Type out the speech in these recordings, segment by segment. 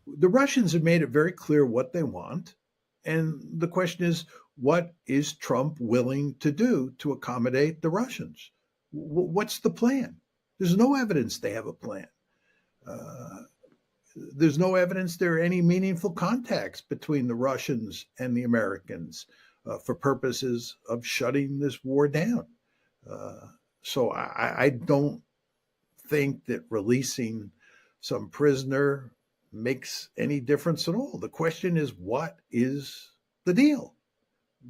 The Russians have made it very clear what they want. And the question is, what is Trump willing to do to accommodate the Russians? What's the plan? There's no evidence they have a plan. Uh, there's no evidence there are any meaningful contacts between the Russians and the Americans for purposes of shutting this war down. Uh, so I don't think that releasing some prisoner makes any difference at all. The question is, what is the deal?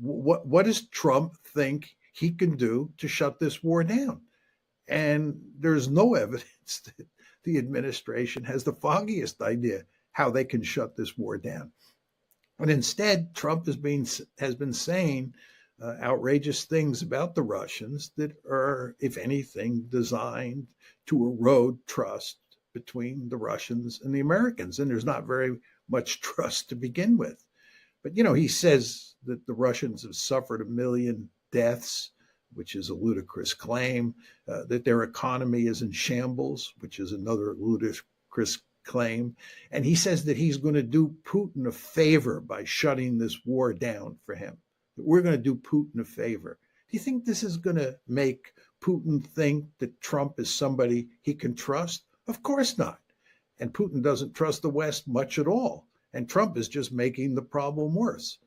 What does Trump think he can do to shut this war down? And there's no evidence that the administration has the foggiest idea how they can shut this war down. And instead, Trump has been saying outrageous things about the Russians that are, if anything, designed to erode trust between the Russians and the Americans. And there's not very much trust to begin with. But, he says that the Russians have suffered 1 million deaths, which is a ludicrous claim, that their economy is in shambles, which is another ludicrous claim. And he says that he's going to do Putin a favor by shutting this war down for him, that we're going to do Putin a favor. Do you think this is going to make Putin think that Trump is somebody he can trust? Of course not. And Putin doesn't trust the West much at all. And Trump is just making the problem worse.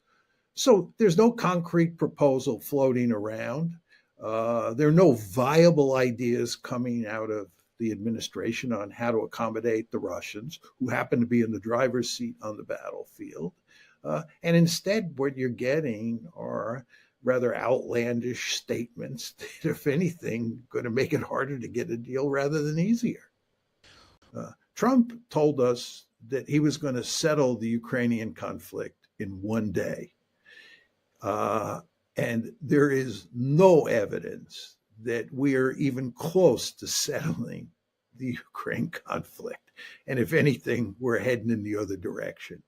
So there's no concrete proposal floating around. There are no viable ideas coming out of the administration on how to accommodate the Russians, who happen to be in the driver's seat on the battlefield. And instead, what you're getting are rather outlandish statements that, if anything, going to make it harder to get a deal rather than easier. Trump told us that he was going to settle the Ukrainian conflict in one day. And there is no evidence that we are even close to settling the Ukraine conflict. And if anything, we're heading in the other direction.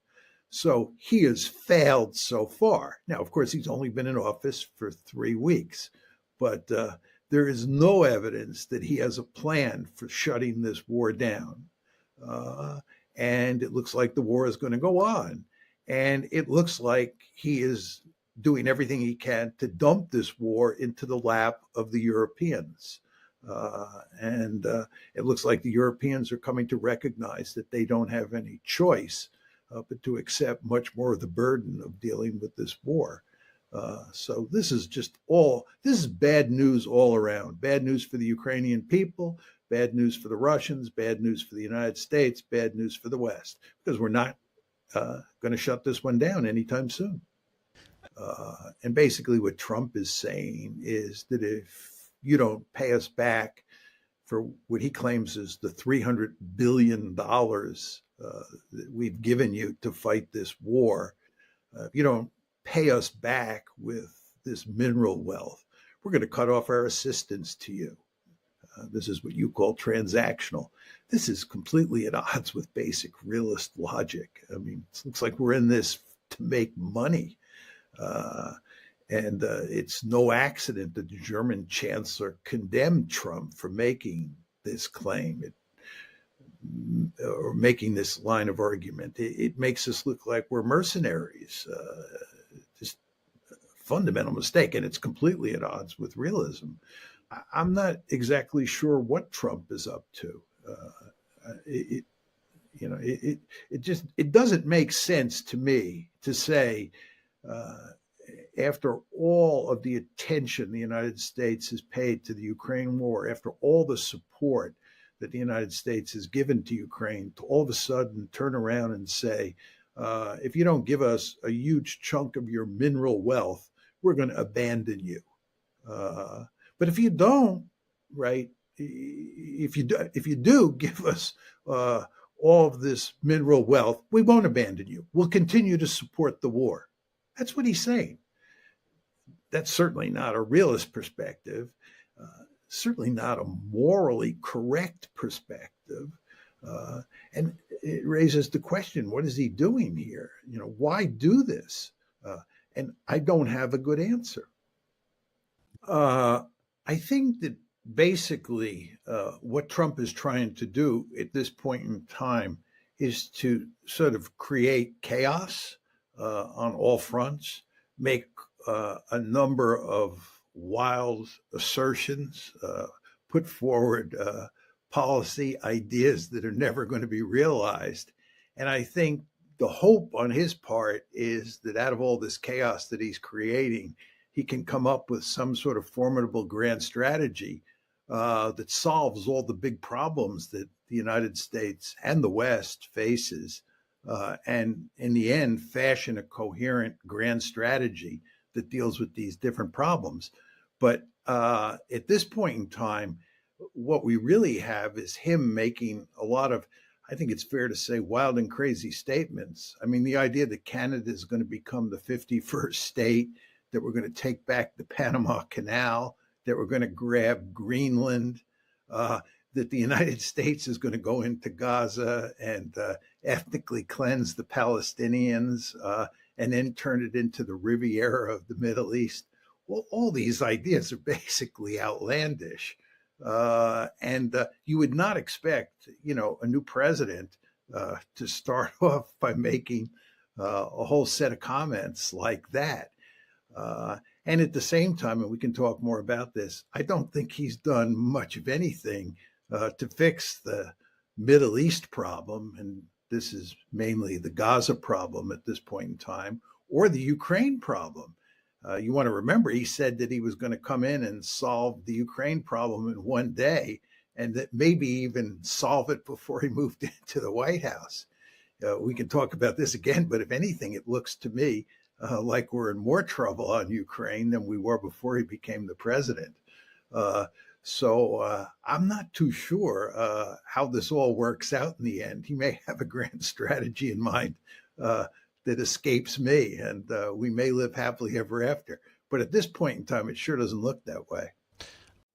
So he has failed so far. Now, of course, he's only been in office for 3 weeks, but there is no evidence that he has a plan for shutting this war down. And it looks like the war is going to go on. And it looks like he is doing everything he can to dump this war into the lap of the Europeans. And it looks like the Europeans are coming to recognize that they don't have any choice but to accept much more of the burden of dealing with this war. So this is bad news all around. Bad news for the Ukrainian people, bad news for the Russians, bad news for the United States, bad news for the West, because we're not going to shut this one down anytime soon. And basically what Trump is saying is that if you don't pay us back for what he claims is the $300 billion that we've given you to fight this war, if you don't pay us back with this mineral wealth, we're going to cut off our assistance to you. This is what you call transactional. This is completely at odds with basic realist logic. I mean, it looks like we're in this to make money. And it's no accident that the German chancellor condemned Trump for making this claim or making this line of argument. It makes us look like we're mercenaries. Just a fundamental mistake, and it's completely at odds with realism. I'm not exactly sure what Trump is up to. It doesn't make sense to me to say, after all of the attention the United States has paid to the Ukraine war, after all the support that the United States has given to Ukraine, to all of a sudden turn around and say, if you don't give us a huge chunk of your mineral wealth, we're going to abandon you. But if you don't, right, if you do give us all of this mineral wealth, we won't abandon you. We'll continue to support the war. That's what he's saying. That's certainly not a realist perspective, certainly not a morally correct perspective. And it raises the question, what is he doing here? Why do this? And I don't have a good answer. I think that basically what Trump is trying to do at this point in time is to sort of create chaos on all fronts, make a number of wild assertions, put forward policy ideas that are never going to be realized. And I think the hope on his part is that out of all this chaos that he's creating, he can come up with some sort of formidable grand strategy that solves all the big problems that the United States and the West faces, and in the end, fashion a coherent grand strategy that deals with these different problems. But at this point in time, what we really have is him making a lot of, I think it's fair to say, wild and crazy statements. I mean, the idea that Canada is going to become the 51st state, that we're going to take back the Panama Canal, that we're going to grab Greenland, that the United States is going to go into Gaza and ethnically cleanse the Palestinians and then turn it into the Riviera of the Middle East. Well, all these ideas are basically outlandish. And you would not expect, a new president to start off by making a whole set of comments like that. And at the same time, and we can talk more about this, I don't think he's done much of anything to fix the Middle East problem. And this is mainly the Gaza problem at this point in time, or the Ukraine problem. You want to remember, he said that he was going to come in and solve the Ukraine problem in one day, and that maybe even solve it before he moved into the White House. We can talk about this again, but if anything, it looks to me like we're in more trouble on Ukraine than we were before he became the president. So I'm not too sure how this all works out in the end. He may have a grand strategy in mind that escapes me, and we may live happily ever after. But at this point in time, it sure doesn't look that way.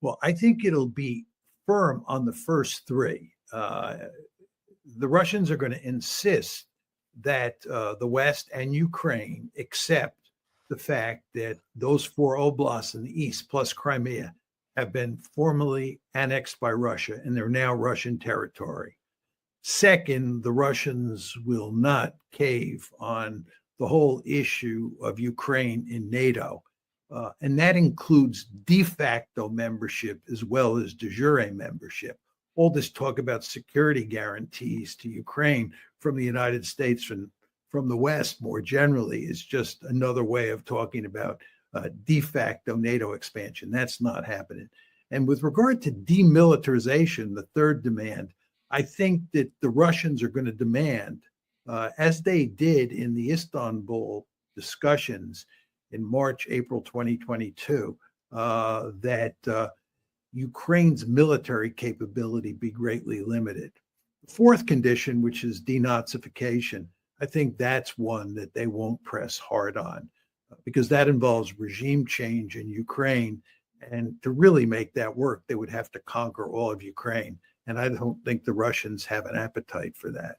Well, I think it'll be firm on the first three. The Russians are going to insist that the West and Ukraine accept the fact that those four oblasts in the East, plus Crimea, have been formally annexed by Russia, and they're now Russian territory. Second, the Russians will not cave on the whole issue of Ukraine in NATO. And that includes de facto membership as well as de jure membership. All this talk about security guarantees to Ukraine from the United States and from the West more generally is just another way of talking about de facto NATO expansion. That's not happening. And with regard to demilitarization, the third demand, I think that the Russians are going to demand, as they did in the Istanbul discussions in March, April 2022, that Ukraine's military capability be greatly limited. The fourth condition, which is denazification, I think that's one that they won't press hard on because that involves regime change in Ukraine. And to really make that work, they would have to conquer all of Ukraine. And I don't think the Russians have an appetite for that.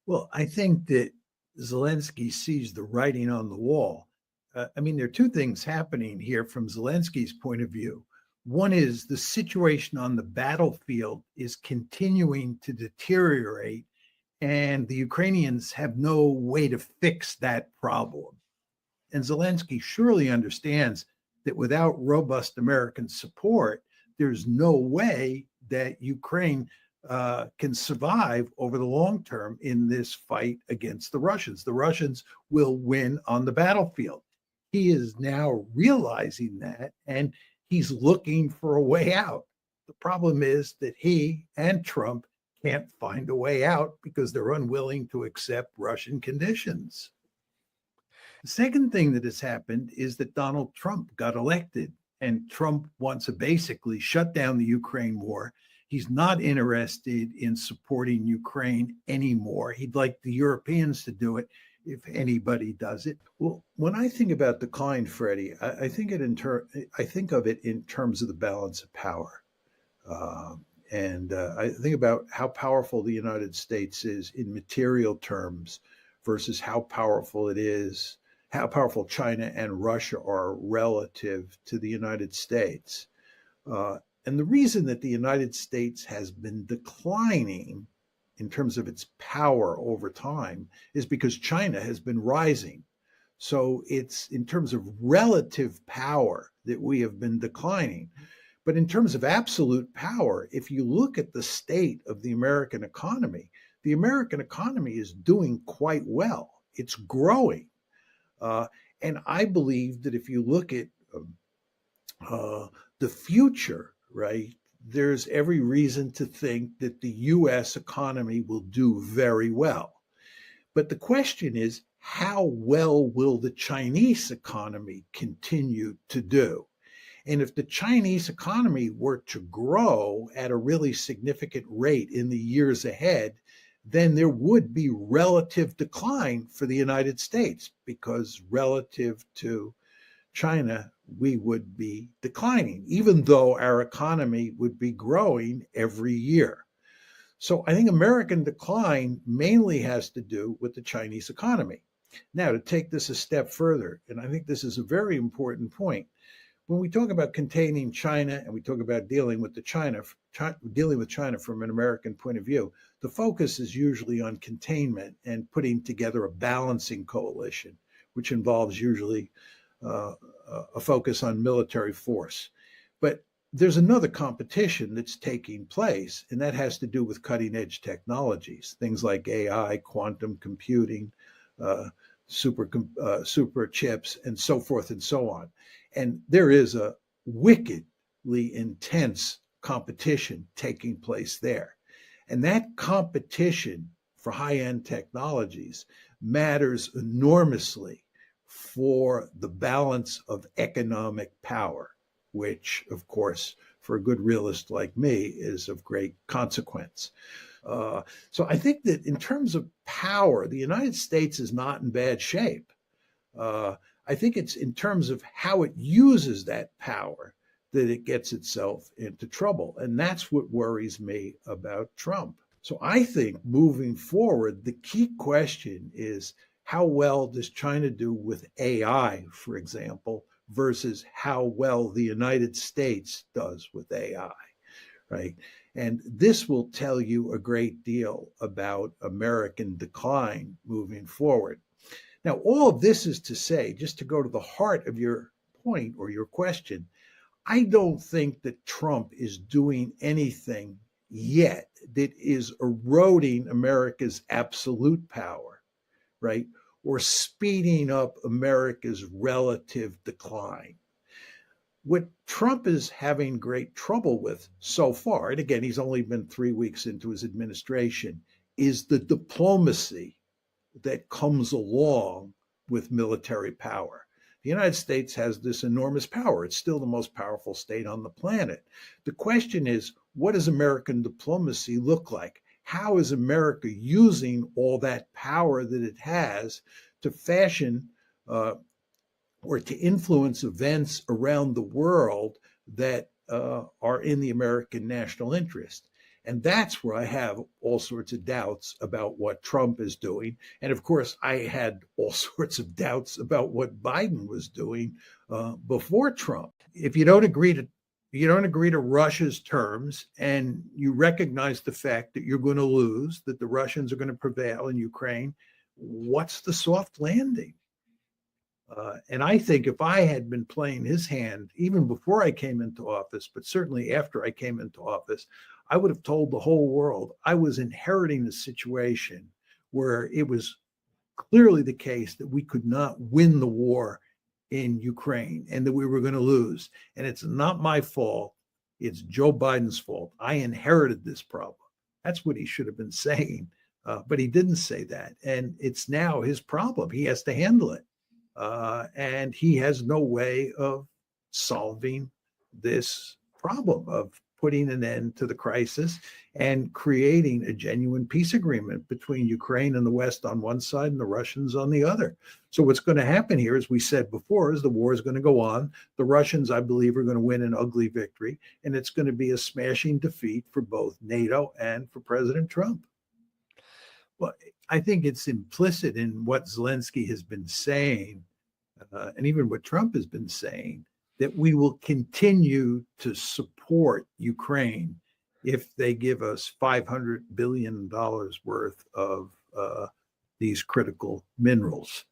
Well, I think that Zelensky sees the writing on the wall. There are two things happening here from Zelensky's point of view. One is the situation on the battlefield is continuing to deteriorate, and the Ukrainians have no way to fix that problem. And Zelensky surely understands that without robust American support, there's no way that Ukraine can survive over the long term in this fight against the Russians. The Russians will win on the battlefield. He is now realizing that, and he's looking for a way out. The problem is that he and Trump can't find a way out because they're unwilling to accept Russian conditions. The second thing that has happened is that Donald Trump got elected, and Trump wants to basically shut down the Ukraine war. He's not interested in supporting Ukraine anymore. He'd like the Europeans to do it if anybody does it. Well, when I think about decline, Freddie, I think of it in terms of the balance of power. And I think about how powerful the United States is in material terms versus how powerful China and Russia are relative to the United States. And the reason that the United States has been declining in terms of its power over time is because China has been rising. So it's in terms of relative power that we have been declining. But in terms of absolute power, if you look at the state of the American economy is doing quite well. It's growing. And I believe that if you look at uh, the future, right, there's every reason to think that the US economy will do very well. But the question is, how well will the Chinese economy continue to do? And if the Chinese economy were to grow at a really significant rate in the years ahead, then there would be relative decline for the United States because relative to China, we would be declining, even though our economy would be growing every year. So I think American decline mainly has to do with the Chinese economy. Now, to take this a step further, and I think this is a very important point, when we talk about containing China and we talk about dealing with China from an American point of view, the focus is usually on containment and putting together a balancing coalition, which involves usually a focus on military force. But there's another competition that's taking place, and that has to do with cutting edge technologies, things like AI, quantum computing, uh, super chips, and so forth and so on. And there is a wickedly intense competition taking place there. And that competition for high end technologies matters enormously for the balance of economic power, which, of course, for a good realist like me, is of great consequence. So I think that in terms of power, the United States is not in bad shape. Uh, I think it's in terms of how it uses that power that it gets itself into trouble. And that's what worries me about Trump. So I think moving forward, the key question is how well does China do with AI, for example, versus how well the United States does with AI, right? And this will tell you a great deal about American decline moving forward. Now, all of this is to say, just to go to the heart of your point or your question, I don't think that Trump is doing anything yet that is eroding America's absolute power, right? Or speeding up America's relative decline. What Trump is having great trouble with so far, and again, he's only been 3 weeks into his administration, is the diplomacy that comes along with military power. The United States has this enormous power. It's still the most powerful state on the planet. The question is, what does American diplomacy look like? How is America using all that power that it has to fashion or to influence events around the world that are in the American national interest? And that's where I have all sorts of doubts about what Trump is doing. And of course, I had all sorts of doubts about what Biden was doing before Trump. If you don't agree to Russia's terms and you recognize the fact that you're going to lose, that the Russians are going to prevail in Ukraine, what's the soft landing? And I think if I had been playing his hand, even before I came into office, but certainly after I came into office, I would have told the whole world I was inheriting a situation where it was clearly the case that we could not win the war in Ukraine and that we were going to lose. And it's not my fault. It's Joe Biden's fault. I inherited this problem. That's what he should have been saying. But he didn't say that. And it's now his problem. He has to handle it. And he has no way of solving this problem of putting an end to the crisis and creating a genuine peace agreement between Ukraine and the West on one side and the Russians on the other. So what's going to happen here, as we said before, is the war is going to go on. The Russians, I believe, are going to win an ugly victory, and it's going to be a smashing defeat for both NATO and for President Trump. Well, I think it's implicit in what Zelensky has been saying, and even what Trump has been saying, that we will continue to support Ukraine if they give us $500 billion worth of these critical minerals.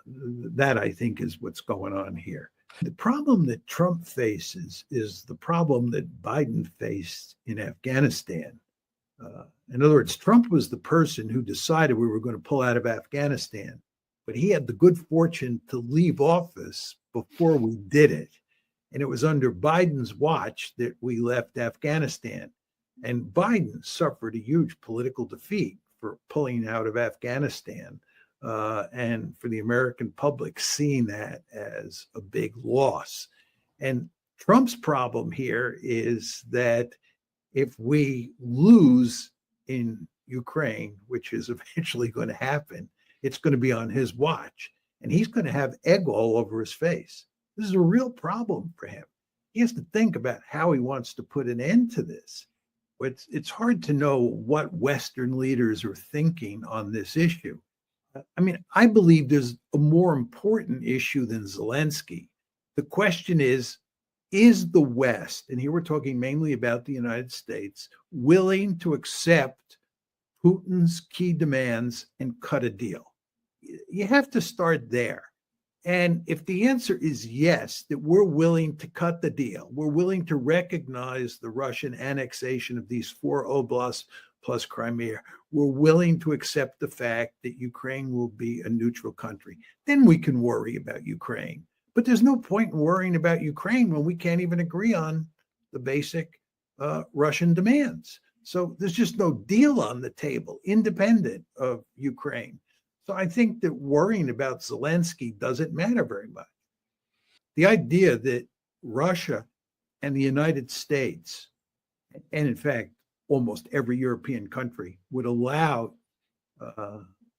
That, I think, is what's going on here. The problem that Trump faces is the problem that Biden faced in Afghanistan. In other words, Trump was the person who decided we were going to pull out of Afghanistan, but he had the good fortune to leave office before we did it. And it was under Biden's watch that we left Afghanistan. And Biden suffered a huge political defeat for pulling out of Afghanistan, and for the American public seeing that as a big loss. And Trump's problem here is that if we lose in Ukraine, which is eventually going to happen, it's going to be on his watch. And he's going to have egg all over his face. This is a real problem for him. He has to think about how he wants to put an end to this. It's hard to know what Western leaders are thinking on this issue. I mean, I believe there's a more important issue than Zelensky. The question is the West, and here we're talking mainly about the United States, willing to accept Putin's key demands and cut a deal? You have to start there. And if the answer is yes, that we're willing to cut the deal, we're willing to recognize the Russian annexation of these 4 oblasts plus Crimea, we're willing to accept the fact that Ukraine will be a neutral country, then we can worry about Ukraine. But there's no point in worrying about Ukraine when we can't even agree on the basic Russian demands. So there's just no deal on the table, independent of Ukraine. So I think that worrying about Zelensky doesn't matter very much. The idea that Russia and the United States, and in fact, almost every European country, would allow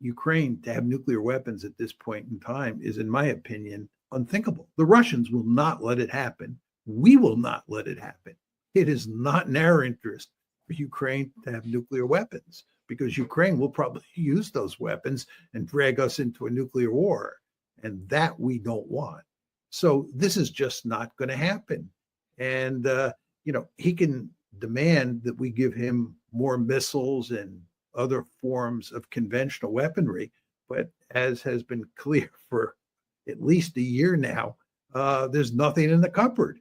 Ukraine to have nuclear weapons at this point in time is, in my opinion, unthinkable. The Russians will not let it happen. We will not let it happen. It is not in our interest for Ukraine to have nuclear weapons, because Ukraine will probably use those weapons and drag us into a nuclear war. And that we don't want. So this is just not going to happen. And, he can demand that we give him more missiles and other forms of conventional weaponry. But as has been clear for at least a year now, there's nothing in the cupboard.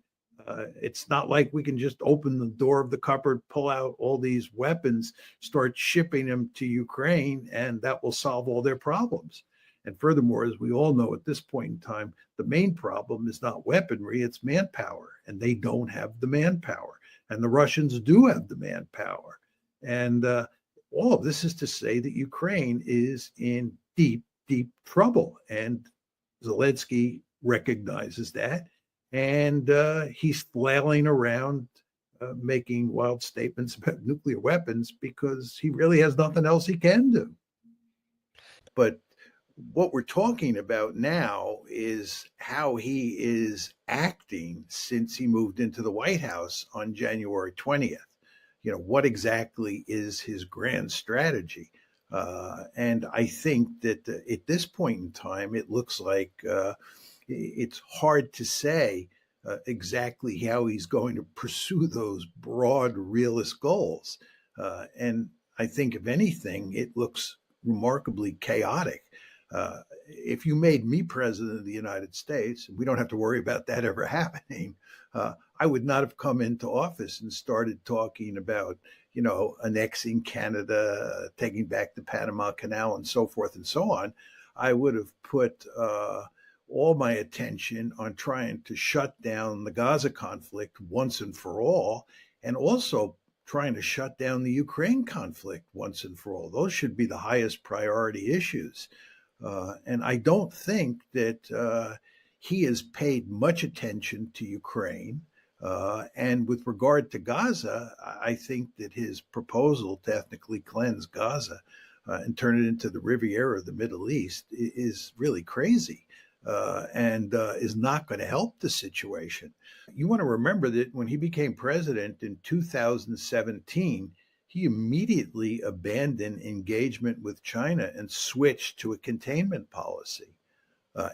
It's not like we can just open the door of the cupboard, pull out all these weapons, start shipping them to Ukraine, and that will solve all their problems. And furthermore, as we all know at this point in time, the main problem is not weaponry, it's manpower. And they don't have the manpower. And the Russians do have the manpower. And all of this is to say that Ukraine is in deep, deep trouble. And Zelensky recognizes that. And he's flailing around making wild statements about nuclear weapons because he really has nothing else he can do. But what we're talking about now is how he is acting since he moved into the White House on January 20th. What exactly is his grand strategy? And I think that at this point in time, it looks like it's hard to say exactly how he's going to pursue those broad realist goals. And I think, if anything, it looks remarkably chaotic. If you made me president of the United States, we don't have to worry about that ever happening, I would not have come into office and started talking about, annexing Canada, taking back the Panama Canal, and so forth and so on. I would have put all my attention on trying to shut down the Gaza conflict once and for all, and also trying to shut down the Ukraine conflict once and for all. Those should be the highest priority issues. And I don't think that he has paid much attention to Ukraine. And with regard to Gaza, I think that his proposal to ethnically cleanse Gaza and turn it into the Riviera of the Middle East is really crazy. And is not going to help the situation. You want to remember that when he became president in 2017, he immediately abandoned engagement with China and switched to a containment policy.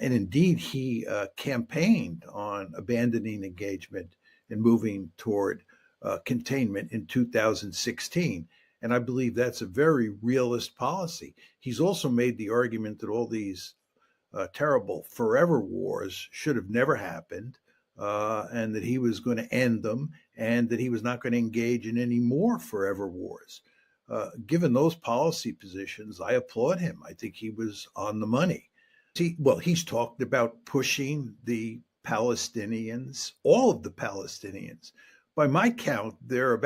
And indeed, he campaigned on abandoning engagement and moving toward containment in 2016. And I believe that's a very realist policy. He's also made the argument that all these terrible forever wars should have never happened, and that he was going to end them, and that he was not going to engage in any more forever wars. Given those policy positions, I applaud him. I think he was on the money. He's talked about pushing the Palestinians, all of the Palestinians. By my count, there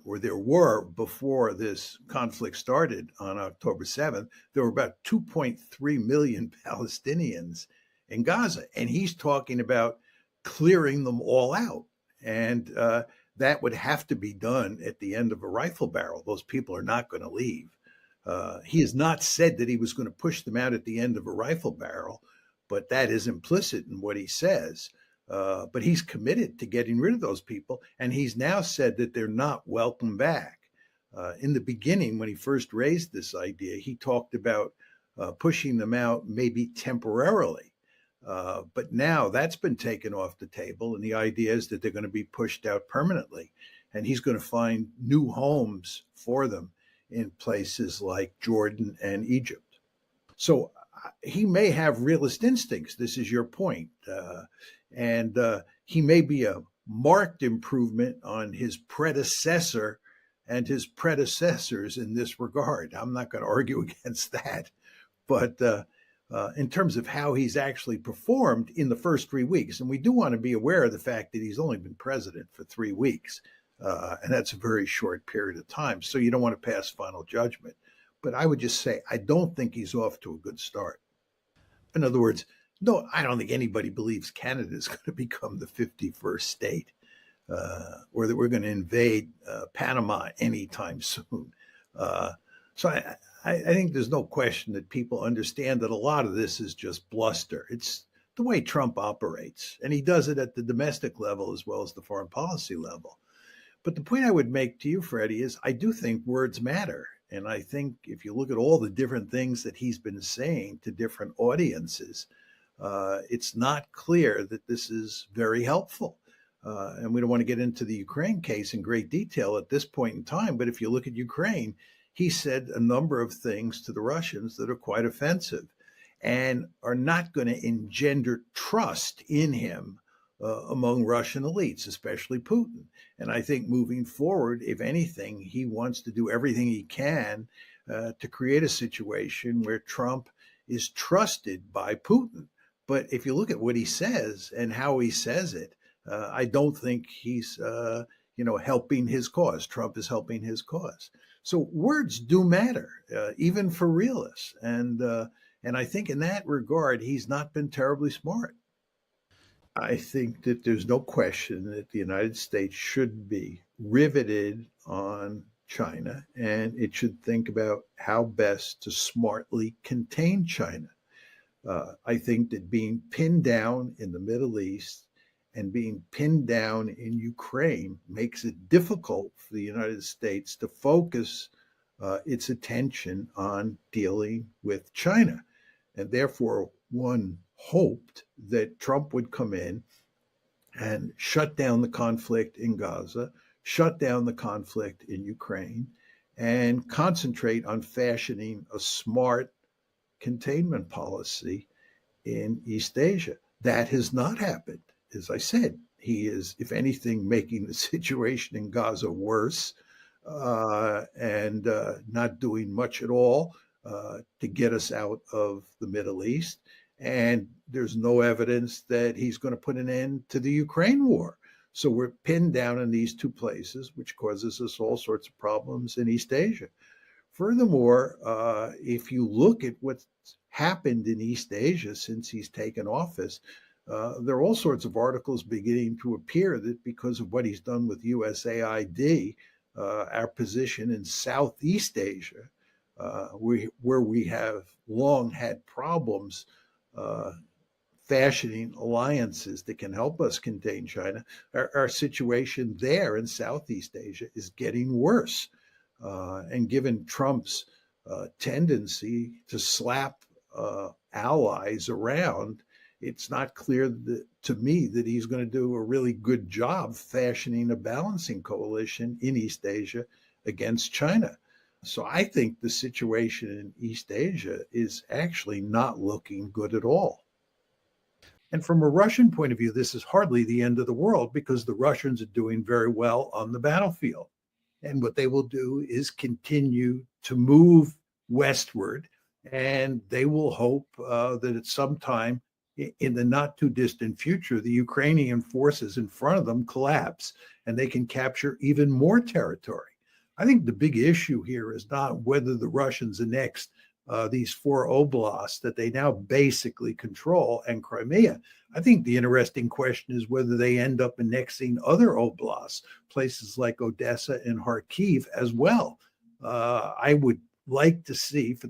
were before this conflict started on October 7th, there were about 2.3 million Palestinians in Gaza. And he's talking about clearing them all out. And that would have to be done at the end of a rifle barrel. Those people are not going to leave. He has not said that he was going to push them out at the end of a rifle barrel, but that is implicit in what he says. But he's committed to getting rid of those people, and he's now said that they're not welcome back. In the beginning, when he first raised this idea, he talked about pushing them out maybe temporarily. But now that's been taken off the table, and the idea is that they're going to be pushed out permanently, and he's going to find new homes for them in places like Jordan and Egypt. So he may have realist instincts. This is your point. And he may be a marked improvement on his predecessor and his predecessors in this regard. I'm not going to argue against that. But in terms of how he's actually performed in the first 3 weeks, and we do want to be aware of the fact that he's only been president for 3 weeks, and that's a very short period of time. So you don't want to pass final judgment. But I would just say, I don't think he's off to a good start. In other words, no, I don't think anybody believes Canada is going to become the 51st state, or that we're going to invade Panama anytime soon. So I think there's no question that people understand that a lot of this is just bluster. It's the way Trump operates, and he does it at the domestic level as well as the foreign policy level. But the point I would make to you, Freddie, is I do think words matter. And I think if you look at all the different things that he's been saying to different audiences, it's not clear that this is very helpful. And we don't want to get into the Ukraine case in great detail at this point in time. But if you look at Ukraine, he said a number of things to the Russians that are quite offensive and are not going to engender trust in him among Russian elites, especially Putin. And I think moving forward, if anything, he wants to do everything he can to create a situation where Trump is trusted by Putin. But if you look at what he says and how he says it, I don't think he's, helping his cause. Trump is helping his cause. So words do matter, even for realists. And I think in that regard, he's not been terribly smart. I think that there's no question that the United States should be riveted on China, and it should think about how best to smartly contain China. I think that being pinned down in the Middle East and being pinned down in Ukraine makes it difficult for the United States to focus its attention on dealing with China. And therefore, one hoped that Trump would come in and shut down the conflict in Gaza, shut down the conflict in Ukraine, and concentrate on fashioning a smart containment policy in East Asia. That has not happened. As I said, he is, if anything, making the situation in Gaza worse and not doing much at all to get us out of the Middle East. And there's no evidence that he's going to put an end to the Ukraine war. So we're pinned down in these two places, which causes us all sorts of problems in East Asia. Furthermore, if you look at what's happened in East Asia since he's taken office, there are all sorts of articles beginning to appear that because of what he's done with USAID, our position in Southeast Asia, where we have long had problems fashioning alliances that can help us contain China, our situation there in Southeast Asia is getting worse. And given Trump's tendency to slap allies around, it's not clear to me that he's going to do a really good job fashioning a balancing coalition in East Asia against China. So I think the situation in East Asia is actually not looking good at all. And from a Russian point of view, this is hardly the end of the world because the Russians are doing very well on the battlefield. And what they will do is continue to move westward. And they will hope that at some time in the not too distant future, the Ukrainian forces in front of them collapse and they can capture even more territory. I think the big issue here is not whether the Russians annex these four oblasts that they now basically control and Crimea. I think the interesting question is whether they end up annexing other oblasts, places like Odessa and Kharkiv as well. I would like to see, for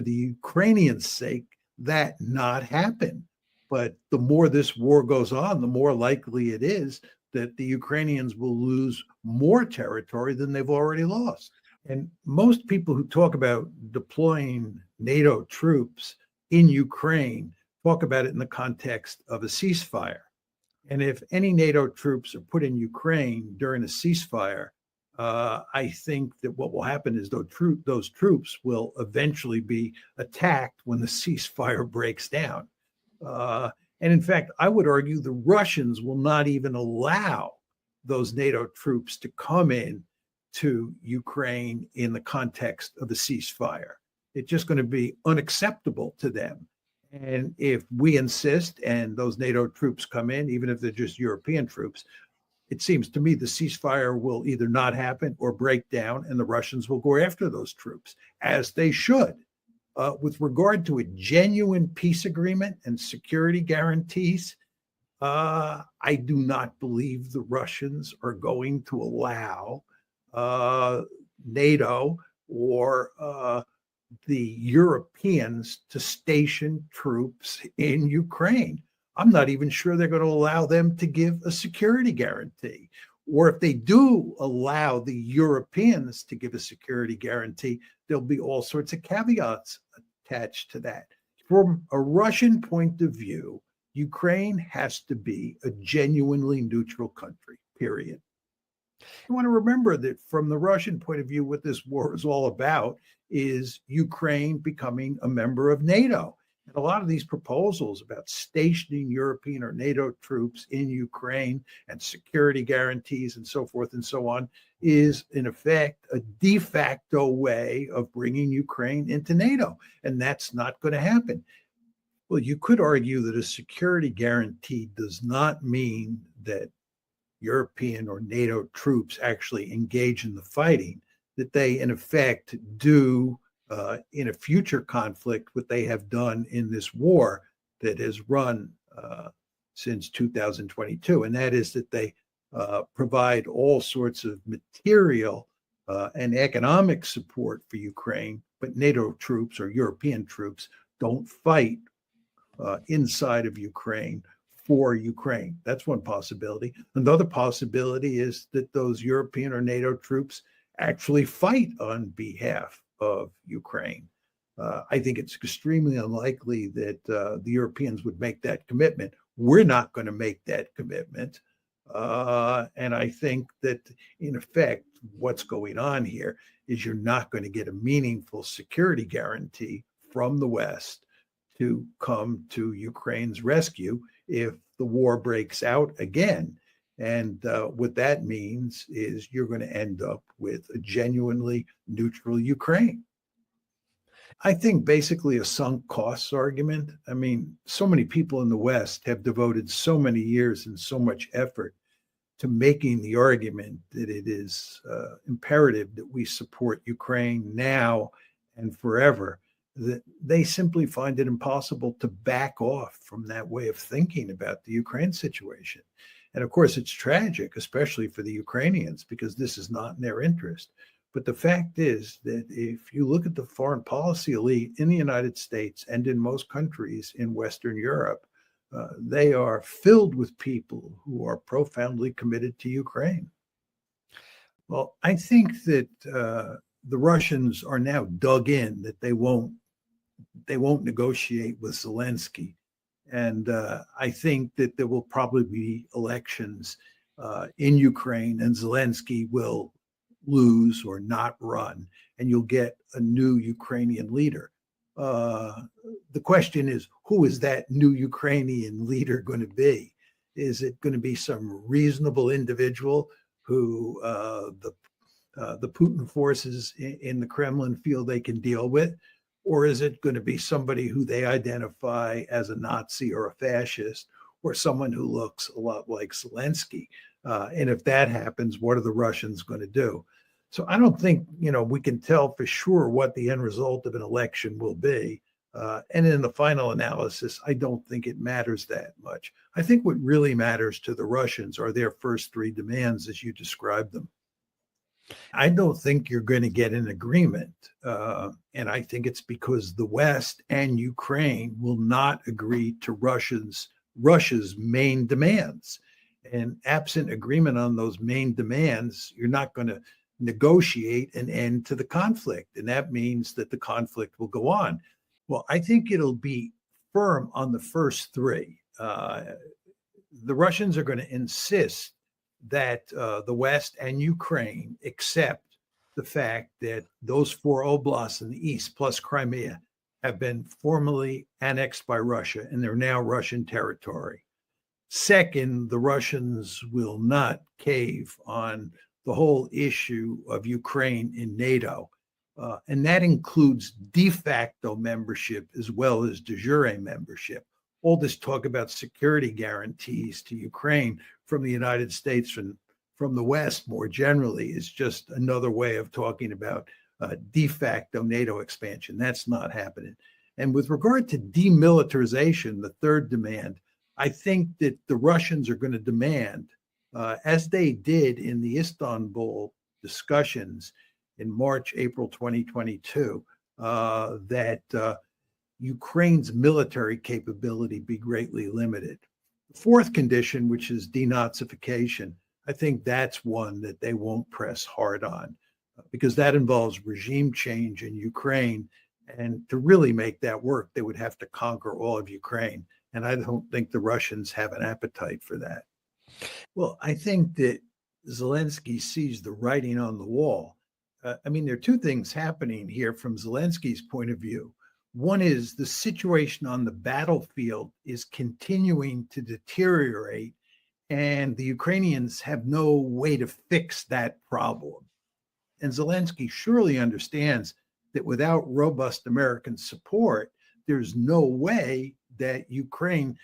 the Ukrainians' sake, that not happen. But the more this war goes on, the more likely it is that the Ukrainians will lose more territory than they've already lost. And most people who talk about deploying NATO troops in Ukraine talk about it in the context of a ceasefire. And if any NATO troops are put in Ukraine during a ceasefire, I think that what will happen is those troops will eventually be attacked when the ceasefire breaks down. And in fact, I would argue the Russians will not even allow those NATO troops to come in to Ukraine in the context of a ceasefire. It's just going to be unacceptable to them. And if we insist and those NATO troops come in, even if they're just European troops, it seems to me the ceasefire will either not happen or break down, and the Russians will go after those troops, as they should. With regard to a genuine peace agreement and security guarantees, I do not believe the Russians are going to allow NATO or the Europeans to station troops in Ukraine. I'm not even sure they're going to allow them to give a security guarantee. Or if they do allow the Europeans to give a security guarantee, there'll be all sorts of caveats attached to that. From a Russian point of view, Ukraine has to be a genuinely neutral country, period. You want to remember that from the Russian point of view, what this war is all about is Ukraine becoming a member of NATO. And a lot of these proposals about stationing European or NATO troops in Ukraine and security guarantees and so forth and so on is, in effect, a de facto way of bringing Ukraine into NATO. And that's not going to happen. Well, you could argue that a security guarantee does not mean that European or NATO troops actually engage in the fighting, that they, in effect, do in a future conflict what they have done in this war that has run since 2022. And that is that they provide all sorts of material and economic support for Ukraine, but NATO troops or European troops don't fight inside of Ukraine for Ukraine. That's one possibility. Another possibility is that those European or NATO troops actually fight on behalf of Ukraine. I think it's extremely unlikely that the Europeans would make that commitment. We're not going to make that commitment. And I think that, in effect, what's going on here is you're not going to get a meaningful security guarantee from the West to come to Ukraine's rescue if the war breaks out again. And what that means is you're going to end up with a genuinely neutral Ukraine. I think basically a sunk costs argument. I mean, so many people in the West have devoted so many years and so much effort to making the argument that it is imperative that we support Ukraine now and forever, that they simply find it impossible to back off from that way of thinking about the Ukraine situation. And of course, it's tragic, especially for the Ukrainians, because this is not in their interest. But the fact is that if you look at the foreign policy elite in the United States and in most countries in Western Europe, they are filled with people who are profoundly committed to Ukraine. Well, I think that the Russians are now dug in that they won't negotiate with Zelensky And I think that there will probably be elections in Ukraine, and Zelensky will lose or not run, and you'll get a new Ukrainian leader. Uh, the question is, who is that new Ukrainian leader going to be? Is it going to be some reasonable individual who the Putin forces in the Kremlin feel they can deal with? Or is it going to be somebody who they identify as a Nazi or a fascist, or someone who looks a lot like Zelensky? And if that happens, what are the Russians going to do? So I don't think, we can tell for sure what the end result of an election will be. And in the final analysis, I don't think it matters that much. I think what really matters to the Russians are their first three demands, as you described them. I don't think you're going to get an agreement. And I think it's because the West and Ukraine will not agree to Russia's main demands. And absent agreement on those main demands, you're not going to negotiate an end to the conflict. And that means that the conflict will go on. Well, I think it'll be firm on the first three. The Russians are going to insist that the West and Ukraine accept the fact that those four oblasts in the East, plus Crimea, have been formally annexed by Russia, and they're now Russian territory. Second, the Russians will not cave on the whole issue of Ukraine in NATO. And that includes de facto membership as well as de jure membership. All this talk about security guarantees to Ukraine from the United States and from the West more generally is just another way of talking about de facto NATO expansion. That's not happening. And with regard to demilitarization, the third demand, I think that the Russians are going to demand, as they did in the Istanbul discussions in March, April 2022, that Ukraine's military capability be greatly limited. The fourth condition, which is denazification, I think that's one that they won't press hard on because that involves regime change in Ukraine. And to really make that work, they would have to conquer all of Ukraine. And I don't think the Russians have an appetite for that. Well, I think that Zelensky sees the writing on the wall. There are two things happening here from Zelensky's point of view. One is the situation on the battlefield is continuing to deteriorate, and the Ukrainians have no way to fix that problem. And Zelensky surely understands that without robust American support, there's no way that Ukraine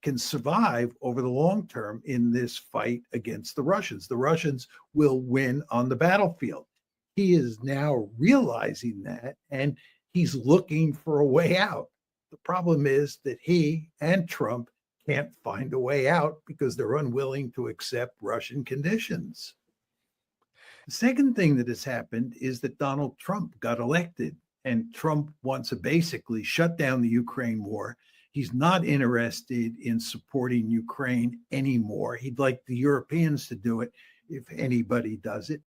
can survive over the long term in this fight against the Russians. The Russians will win on the battlefield. He is now realizing that, and he's looking for a way out. The problem is that he and Trump can't find a way out because they're unwilling to accept Russian conditions. The second thing that has happened is that Donald Trump got elected, and Trump wants to basically shut down the Ukraine war. He's not interested in supporting Ukraine anymore. He'd like the Europeans to do it if anybody does it.